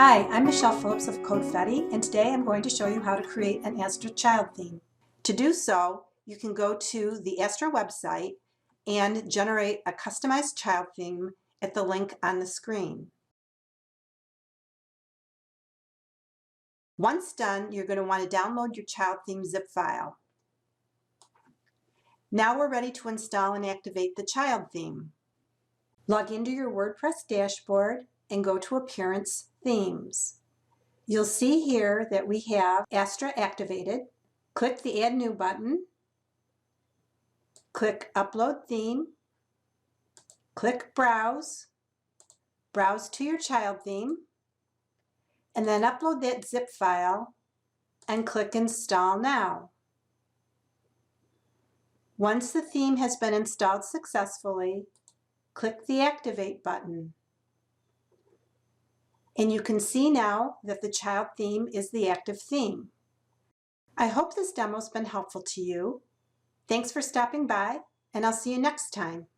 Hi, I'm Michelle Phillips of Codefetti, and today I'm going to show you how to create an Astra child theme. To do so, you can go to the Astra website and generate a customized child theme at the link on the screen. Once done, you're going to want to download your child theme zip file. Now we're ready to install and activate the child theme. Log into your WordPress dashboard and go to Appearance Themes. You'll see here that we have Astra activated. Click the Add New button. Click Upload Theme. Click Browse. Browse to your child theme. And then upload that zip file and click Install Now. Once the theme has been installed successfully, click the Activate button. And you can see now that the child theme is the active theme. I hope this demo's been helpful to you. Thanks for stopping by, and I'll see you next time.